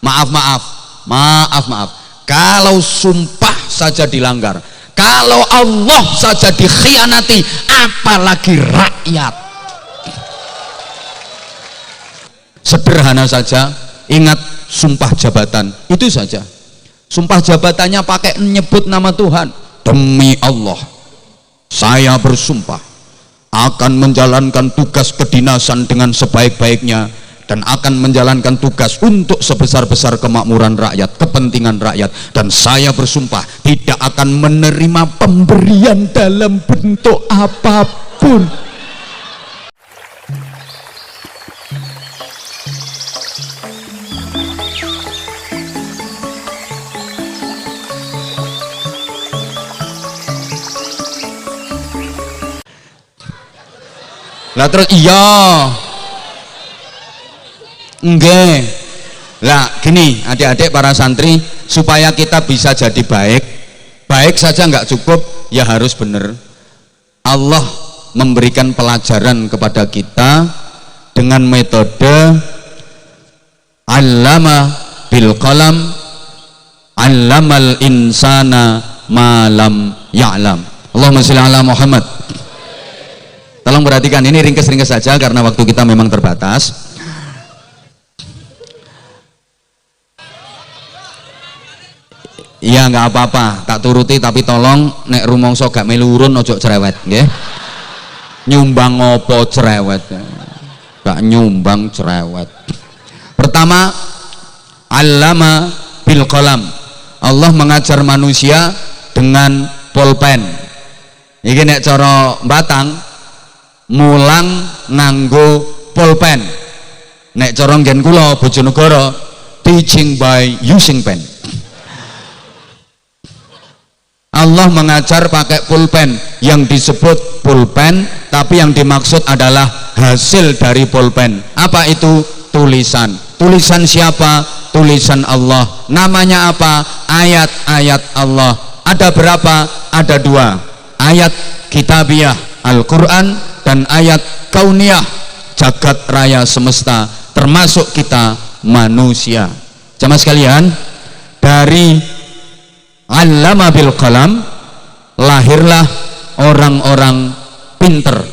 Maaf. Kalau sumpah saja dilanggar, kalau Allah saja dikhianati, apalagi rakyat. Sederhana saja, ingat sumpah jabatan itu saja. Sumpah jabatannya pakai nyebut nama Tuhan. Demi Allah, saya bersumpah akan menjalankan tugas kedinasan dengan sebaik-baiknya dan akan menjalankan tugas untuk sebesar-besar kemakmuran rakyat, kepentingan rakyat, dan saya bersumpah tidak akan menerima pemberian dalam bentuk apapun. Lah terus iya enggak lah gini, adik-adik para santri, supaya kita bisa jadi baik saja nggak cukup, ya harus benar. Allah memberikan pelajaran kepada kita dengan metode allama bil qalam allamal insana malam ya'lam. Allahumma sholli ala Muhammad. Tolong perhatikan, ini ringkes-ringkes saja karena waktu kita memang terbatas. Iya nggak apa-apa, tak turuti, tapi tolong nek rumongso gak melurun ojo cerewet, nggih. Nyumbang ngopo cerewet? Gak nyumbang cerewet. Pertama, allama bil qalam. Allah mengajar manusia dengan pulpen. Iki nek cara Batang mulang nganggo pulpen. Nek cara nggen kula Bojonegoro, teaching by using pen. Allah mengajar pakai pulpen, yang disebut pulpen, tapi yang dimaksud adalah hasil dari pulpen. Apa itu? Tulisan. Tulisan siapa? Tulisan Allah. Namanya apa? Ayat-ayat Allah. Ada berapa? Ada dua. Ayat kitabiah Al-Quran dan ayat kauniyah jagat raya semesta, termasuk kita manusia. Jamaah sekalian, dari allama bil qalam lahirlah orang-orang pinter.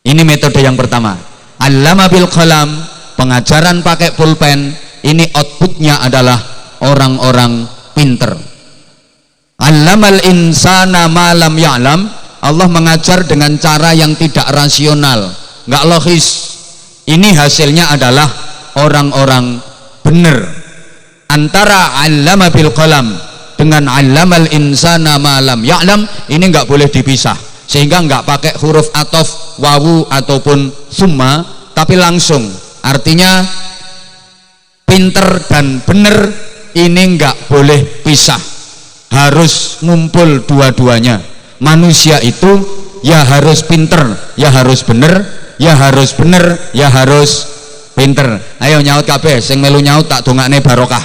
Ini metode yang pertama. Allama bil qalam, pengajaran pakai pulpen, ini outputnya adalah orang-orang pinter. Allamal insana malam ya'lam, Allah mengajar dengan cara yang tidak rasional, nggak logis. Ini hasilnya adalah orang-orang benar. Antara allama bil qalam dengan allamal insana malam ya'lam ini nggak boleh dipisah, sehingga nggak pakai huruf atof, wawu ataupun summa, tapi langsung. Artinya pinter dan benar ini nggak boleh pisah, harus ngumpul dua-duanya. Manusia itu ya harus pinter, ya harus bener, ya harus bener, ya harus pinter. Ayo nyaut kabeh, sing melu nyaut tak dongakne barokah,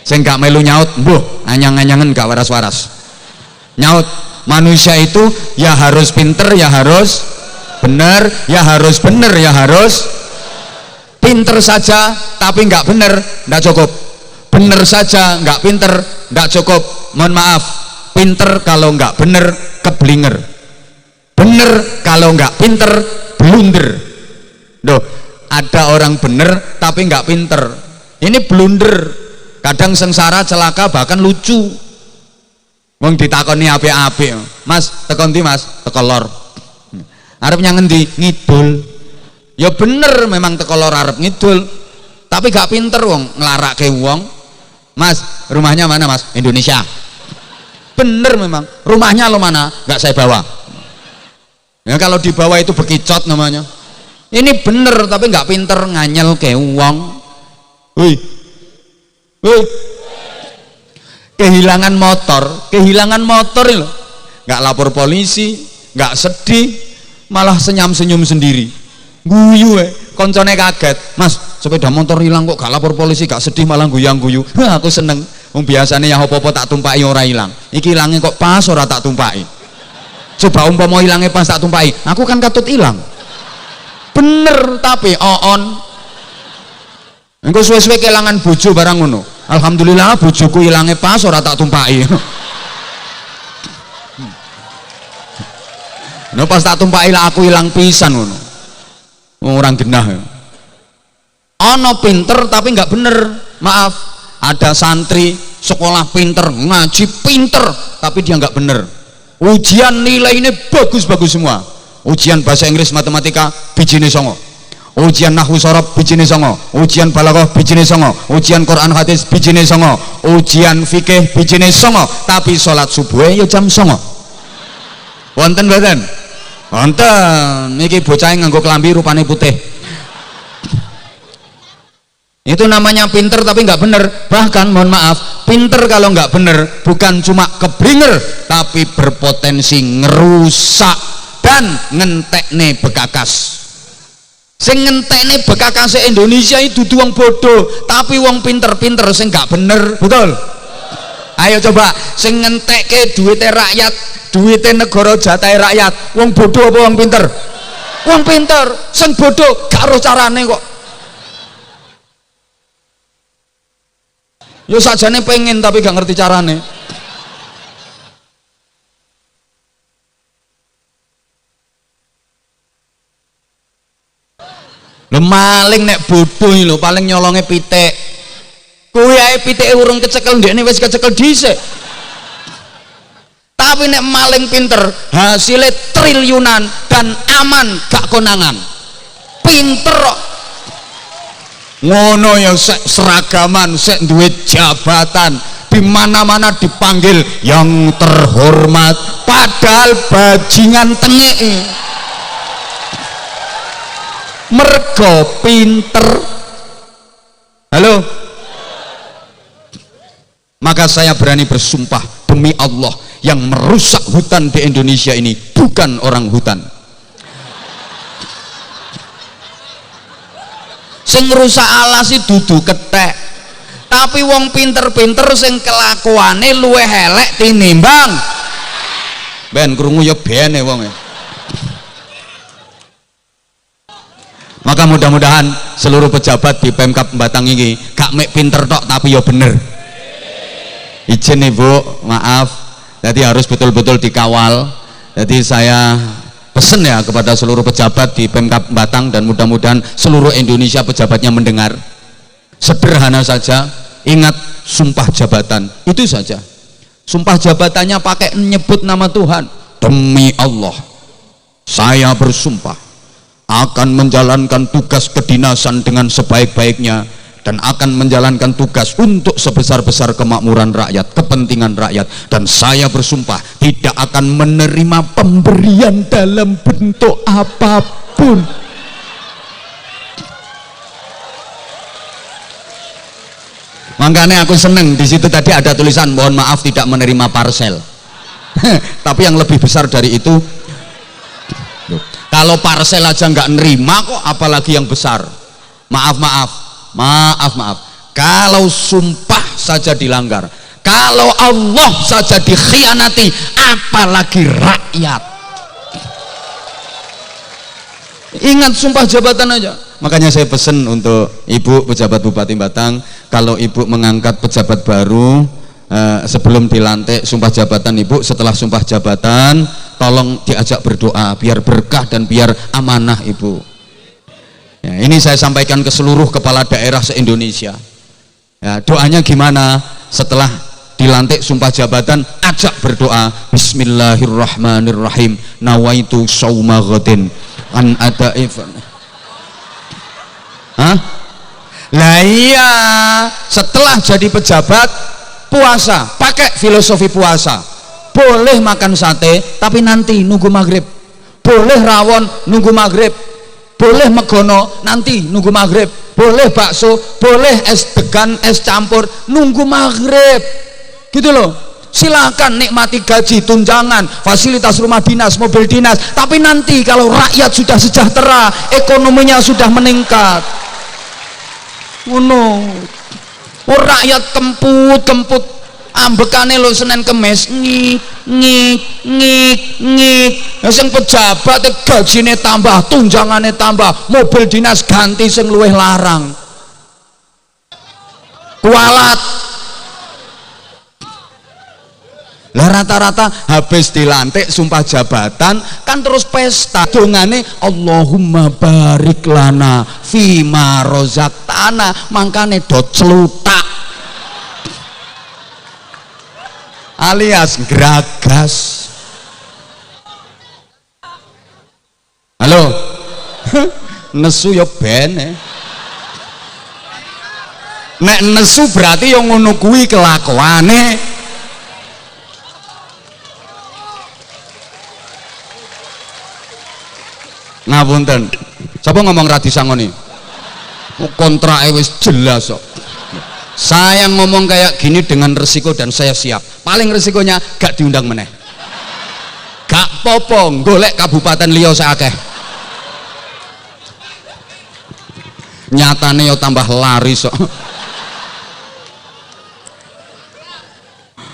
sing gak melu nyaut mbuh anyang-anyangen gak waras-waras. Nyaut, manusia itu ya harus pinter, ya harus bener, ya harus bener, ya harus pinter saja tapi nggak bener nggak cukup, bener saja nggak pinter nggak cukup. Mohon maaf, pinter kalau nggak bener keblinger, bener kalau nggak pinter blunder. Loh, ada orang bener tapi nggak pinter, ini blunder. Kadang sengsara, celaka, bahkan lucu. Wong ditakoni apik-apik, Mas teko ndi Mas? Teko lor. Arep nyang endi? Ngidul. Ya bener memang teko lor arep ngidul, tapi gak pinter wong nglarake wong. Mas, rumahnya mana Mas? Indonesia. Bener memang, rumahnya lo mana? Gak saya bawa. Ya kalau dibawa itu bekicot namanya. Ini bener tapi gak pinter nganyel ke wong. Woi, woi, kehilangan motor loh, nggak lapor polisi, nggak sedih, malah senyum sendiri, guyu koncone kaget, Mas sepeda motor hilang kok gak lapor polisi, gak sedih malah guyang-guyu. Aku seneng, biasanya ya apa-apa tak tumpai ora hilang, iki hilangnya kok pas ora tak tumpai. Coba umpama hilangnya pas tak tumpai, aku kan katut hilang. Bener tapi on. engko suwe-suwe kelangan bojo barang ngono. Alhamdulillah bojoku ilange pas ora tak tumpaki. Nah pas tak tumpaki lah aku ilang pisan ngono. Orang genah. Ono pinter tapi nggak bener. Maaf, ada santri sekolah pinter, ngaji pinter tapi dia nggak bener. Ujian nilai ini bagus-bagus semua. Ujian bahasa Inggris matematika bijine songo. Ujian nahwu sorob bijine songo, ujian balaghah bijine songo, ujian Quran hadis bijine songo, ujian fikih bijine songo, tapi sholat subuh ya jam songo. Wonten mboten? Wonten. Niki bocah nganggo kelambi rupane putih. Itu namanya pinter tapi nggak bener. Bahkan mohon maaf, pinter kalau nggak bener bukan cuma keblinger tapi berpotensi ngerusak dan ngentekne bekakas. Sing ngentekne bekakas Indonesia itu wong bodoh tapi wong pinter-pinter sing nggak bener, betul? Ayo coba, sing ngentekke duwite rakyat, duwite negara jatahe rakyat, wong bodoh apa wong pinter? Wong pinter, sing bodoh gak ero carane kok. Yo sajane pengen tapi gak ngerti carane. Lho maling nek bodoh lho paling nyolonge pitik. Kuwi ae pitike urung kecekel ndekne wis kecekel dhisik. Tapi nek maling pinter hasilnya triliunan dan aman gak konangan. Pinter kok. Ngono ya sek seragaman, sek duwe jabatan, di mana-mana dipanggil yang terhormat, padahal bajingan tengek. Mergo pinter. Halo. Maka saya berani bersumpah demi Allah, yang merusak hutan di Indonesia ini bukan orang hutan. Sing rusak alas itu dudu kethek, tapi wong pinter-pinter sing kelakuane luwih elek tinimbang. Ben krungu ya bene wong. Maka mudah-mudahan seluruh pejabat di Pemkab Batang ini gak mek pinter tok tapi ya bener. Izin Ibu, maaf, jadi harus betul-betul dikawal. Jadi saya pesen ya kepada seluruh pejabat di Pemkab Batang dan mudah-mudahan seluruh Indonesia pejabatnya mendengar. Sederhana saja, ingat sumpah jabatan, itu saja. Sumpah jabatannya pakai nyebut nama Tuhan. Demi Allah, saya bersumpah akan menjalankan tugas kedinasan dengan sebaik-baiknya dan akan menjalankan tugas untuk sebesar-besar kemakmuran rakyat, kepentingan rakyat, dan saya bersumpah tidak akan menerima pemberian dalam bentuk apapun. Makanya aku seneng di situ tadi ada tulisan mohon maaf tidak menerima parsel. Tapi yang lebih besar dari itu, kalau parsel aja nggak nerima kok apalagi yang besar. Maaf, kalau sumpah saja dilanggar, kalau Allah saja dikhianati, apalagi rakyat. Ingat sumpah jabatan aja. Makanya saya pesan untuk Ibu pejabat Bupati Batang, kalau Ibu mengangkat pejabat baru, sebelum dilantik sumpah jabatan Ibu, setelah sumpah jabatan tolong diajak berdoa biar berkah dan biar amanah Ibu. Ya, ini saya sampaikan ke seluruh kepala daerah se-Indonesia. Ya, doanya gimana? Setelah dilantik sumpah jabatan, ajak berdoa. Bismillahirrahmanirrahim. Nawaitu shauma ghadin an adaifan. Hah? Lah iya, setelah jadi pejabat puasa, pakai filosofi puasa. Boleh makan sate, tapi nanti nunggu maghrib. Boleh rawon, nunggu maghrib. Boleh megono, nanti nunggu maghrib. Boleh bakso, boleh es degan, es campur, nunggu maghrib. Gitu loh. Silakan nikmati gaji, tunjangan, fasilitas rumah dinas, mobil dinas. Tapi nanti kalau rakyat sudah sejahtera, ekonominya sudah meningkat. Ngono. Rakyat kemput ambekane lo Senin Kemis ngik. Sing pejabat gajine tambah, tunjangane tambah, mobil dinas ganti sing luwih larang. kualat. Lah rata-rata habis dilantik sumpah jabatan kan terus pesta dongane Allahumma barik lana fima rozaqtana, mangkane dot celutak alias geragas. Halo. Nesu ya ben nek nesu berarti yang ngono kuwi kelakuane. Ngapunten, siapa ngomong radi sangoni? Kontrake wis jelas kok. Saya ngomong kayak gini dengan resiko dan saya siap. Paling resikonya gak diundang meneh. Gak popo golek kabupaten liya sakeh. Nyatane yo tambah laris kok.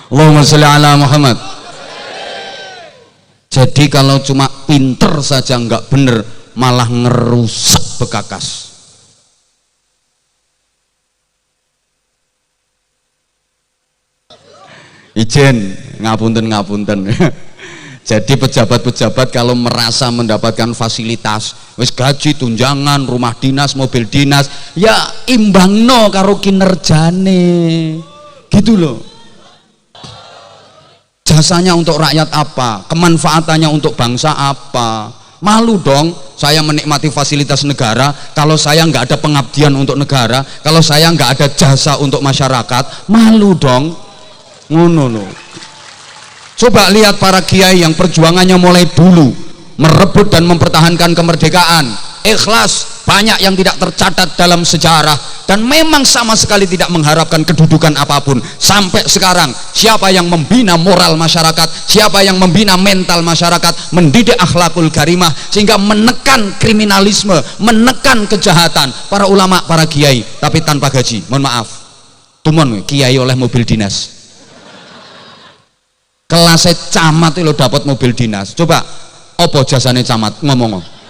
Allahumma sholli ala Muhammad. Jadi kalau cuma pinter saja nggak bener, malah ngerusak bekakas. Ijen ngapunten. Jadi pejabat-pejabat kalau merasa mendapatkan fasilitas, wis gaji, tunjangan, rumah dinas, mobil dinas, ya imbangno karo kinerjane, gitu loh. Jasanya untuk rakyat apa, kemanfaatannya untuk bangsa apa. Malu dong saya menikmati fasilitas negara kalau saya nggak ada pengabdian untuk negara, kalau saya nggak ada jasa untuk masyarakat. Malu dong, ngono loh. Coba lihat para kiai yang perjuangannya mulai dulu merebut dan mempertahankan kemerdekaan, ikhlas, banyak yang tidak tercatat dalam sejarah dan memang sama sekali tidak mengharapkan kedudukan apapun. Sampai sekarang siapa yang membina moral masyarakat, siapa yang membina mental masyarakat, mendidik akhlakul karimah sehingga menekan kriminalisme, menekan kejahatan? Para ulama, para kiai, tapi tanpa gaji. Mohon maaf, tumon kiai oleh mobil dinas, kelasnya camat itu dapat mobil dinas. Coba apa jasane camat, ngomong.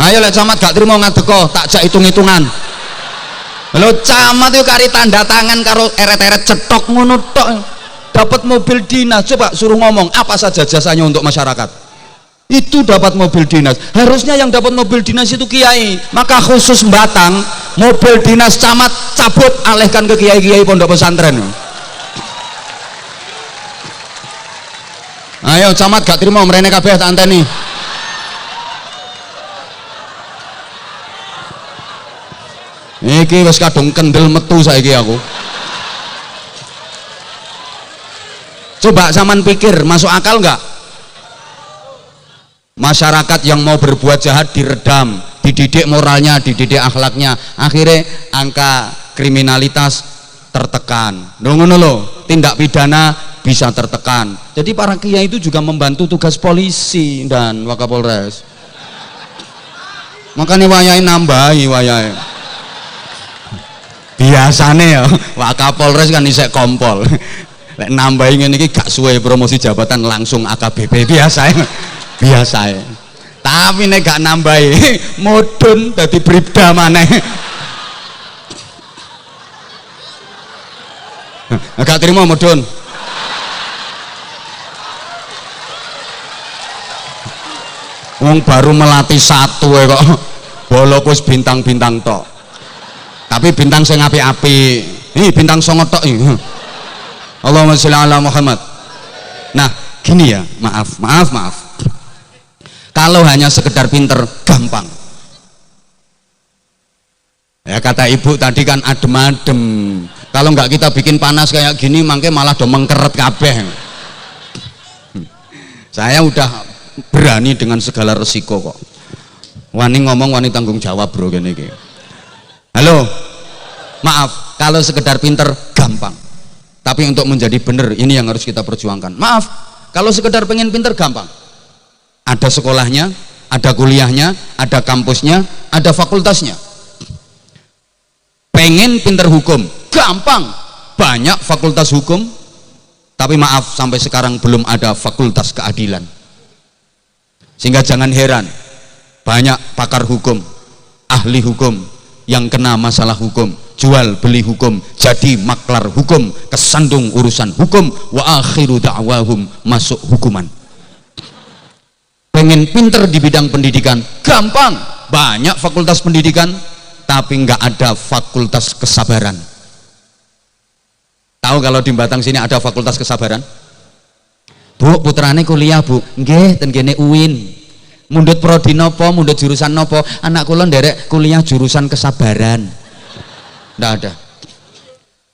Ayo lek camat gak terima ngadeko, tak jak hitung-hitungan. Lho camat itu kari tanda tangan karo eret-eret cetok ngono tok dapat mobil dinas. Coba suruh ngomong apa saja jasanya untuk masyarakat. Itu dapat mobil dinas. Harusnya yang dapat mobil dinas itu kiai. Maka khusus Batang, mobil dinas camat cabut, alihkan ke kiai-kiai pondok pesantren. Ayo camat gak terima mrene kabeh tak anteni. Iki wis kadung kendel metu saiki aku. Coba sampean pikir, masuk akal nggak? Masyarakat yang mau berbuat jahat diredam, dididik moralnya, dididik akhlaknya, akhirnya angka kriminalitas tertekan. Ngono lho, tindak pidana bisa tertekan. Jadi para kiai itu juga membantu tugas polisi dan Wakapolres. Makanya wayahe nambahi wayahe. Biasane ya Wakapolres kan isek kompol. Lek nambahi ngene iki gak suwe promosi jabatan langsung AKBP biasa. Tapi nek gak nambahi mudhun dadi bribda maneh. Gak terima mudhun. Wong baru melatih satu kok bolok wis bintang-bintang tok. Tapi bintang sing apik-apik. Ini bintang songo tok iki. Allahumma sholli ala Muhammad. Nah, gini ya, maaf. Kalau hanya sekedar pinter gampang. Ya kata ibu tadi kan adem-adem. Kalau nggak kita bikin panas kayak gini, mangke malah do mengkeret kabeh. Saya udah berani dengan segala resiko kok. Wani ngomong, wani tanggung jawab bro gini. Halo, maaf, kalau sekedar pinter gampang, tapi untuk menjadi benar ini yang harus kita perjuangkan. Maaf, kalau sekedar pengen pinter gampang, ada sekolahnya, ada kuliahnya, ada kampusnya, ada fakultasnya. Pengen pinter hukum gampang, banyak fakultas hukum, tapi maaf sampai sekarang belum ada fakultas keadilan. Sehingga jangan heran, banyak pakar hukum, ahli hukum, yang kena masalah hukum, jual beli hukum, jadi maklar hukum, kesandung urusan hukum, wa akhiru da'wahum, masuk hukuman. Pengen pinter di bidang pendidikan gampang, banyak fakultas pendidikan, tapi nggak ada fakultas kesabaran. Tahu kalau di Batang sini ada fakultas kesabaran? Bu, putrane kuliah bu, nggih ten kene UIN. Mundut prodi nopo, mundut jurusan nopo? Anak kula nderek kuliah jurusan kesabaran. Nggak ada.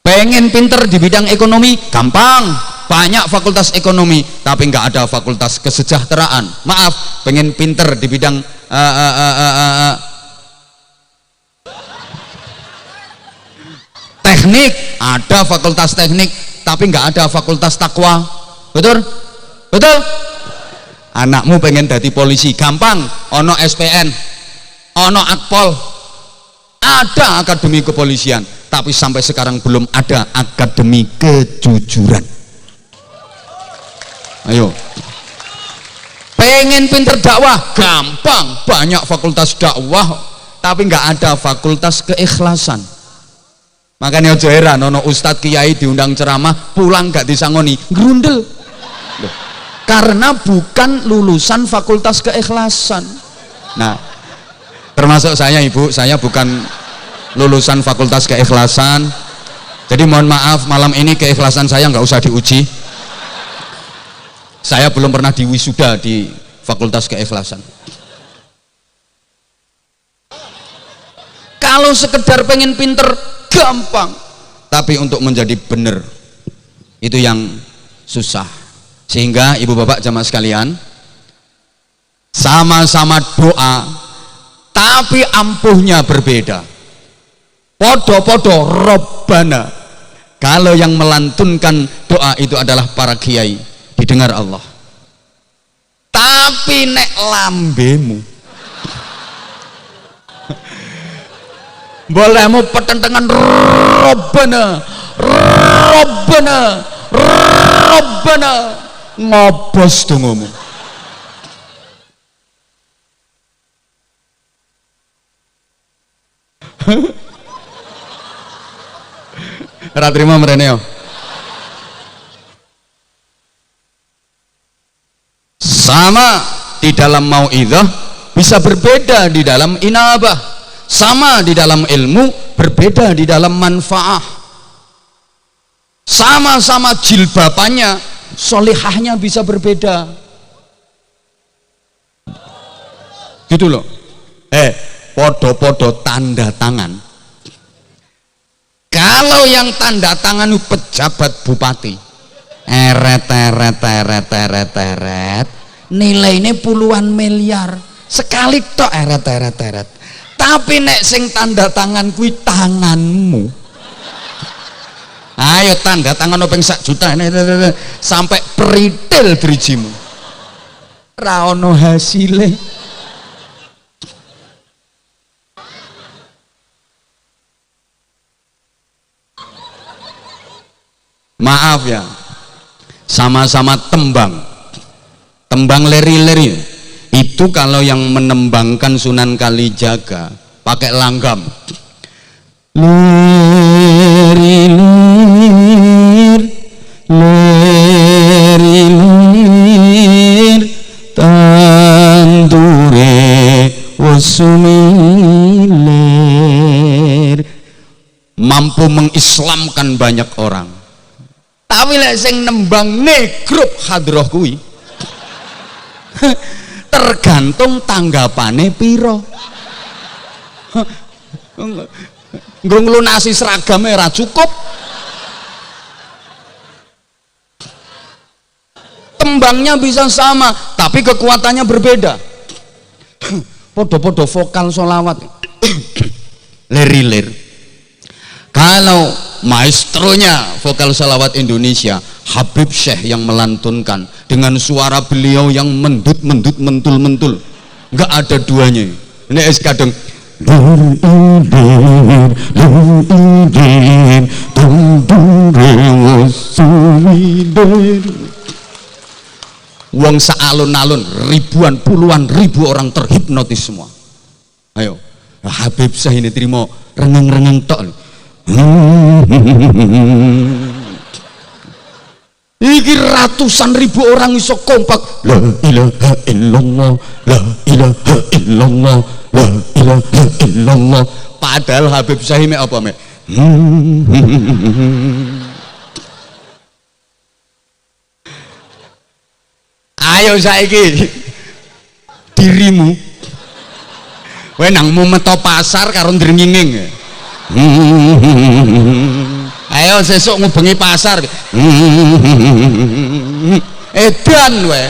Pengen pinter di bidang ekonomi gampang, banyak fakultas ekonomi, tapi nggak ada fakultas kesejahteraan. Maaf, pengen pinter di bidang teknik, ada fakultas teknik, tapi nggak ada fakultas takwa. Betul? Betul? Anakmu pengen jadi polisi gampang, ono SPN, ono Akpol, ada akademi kepolisian, tapi sampai sekarang belum ada akademi kejujuran. Ayo, pengen pinter dakwah gampang, banyak fakultas dakwah, tapi nggak ada fakultas keikhlasan. Makanya ojo heran ono ustadz kiai diundang ceramah pulang gak disangoni grundel, karena bukan lulusan fakultas keikhlasan. Nah, termasuk saya ibu, saya bukan lulusan fakultas keikhlasan, jadi mohon maaf malam ini keikhlasan saya nggak usah diuji. Saya belum pernah diwisuda di fakultas keikhlasan. Kalau sekedar pengen pinter gampang, tapi untuk menjadi benar itu yang susah. Sehingga ibu bapak jamaah sekalian, sama-sama doa tapi ampuhnya berbeda. Podo-podo Robbana, kalau yang melantunkan doa itu adalah para kiai, didengar Allah. Tapi nek lambemu bolehmu petentengan Robbana, Robbana, Robbana, ngobos dongomu. Ora trimo mrene yo. Sama di dalam mau'izah, bisa berbeda di dalam inabah. Sama di dalam ilmu, berbeda di dalam manfaah. Sama-sama jilbabannya, solihahnya bisa berbeda. Gitu loh. Podo-podo tanda tangan. Kalau yang tanda tangan itu pejabat bupati, eret, nilainya puluhan miliar sekali tok, eret. Tapi nek sing tanda tangan kuwi tanganmu, ayo tanda tangan openg 1 juta sampai peritil drijimu, ra ono hasile. Maaf ya, sama-sama tembang leri-leri itu. Kalau yang menembangkan Sunan Kalijaga pakai langgam, leri-lir tandure wasumilir, mampu mengislamkan banyak orang. Tapi lek sing nembang negrup hadroh kuwi tergantung tanggapane piro. Nggo nglunasi seragame ora cukup. Tembangnya bisa sama, tapi kekuatannya berbeda. Podo-podo vokal sholawat. Lir-lir. Kalau maestronya vokal salawat Indonesia Habib Syekh yang melantunkan dengan suara beliau yang mendut mentul, nggak ada duanya. Ini es kadang wong saalun-alun ribuan puluhan ribu orang terhipnotis semua. Ayo, Habib Syah ini terima rengeng-rengeng tok. Iki ratusan ribu orang iso kompak la ilaha illallah la ilaha illallah la ilaha illallah. Padahal Habib Syah ini apa mek? Ayo saiki dirimu kowe nang meto pasar karo ndrenginging. Ayo sesuk ngubengi pasar. Edan wae.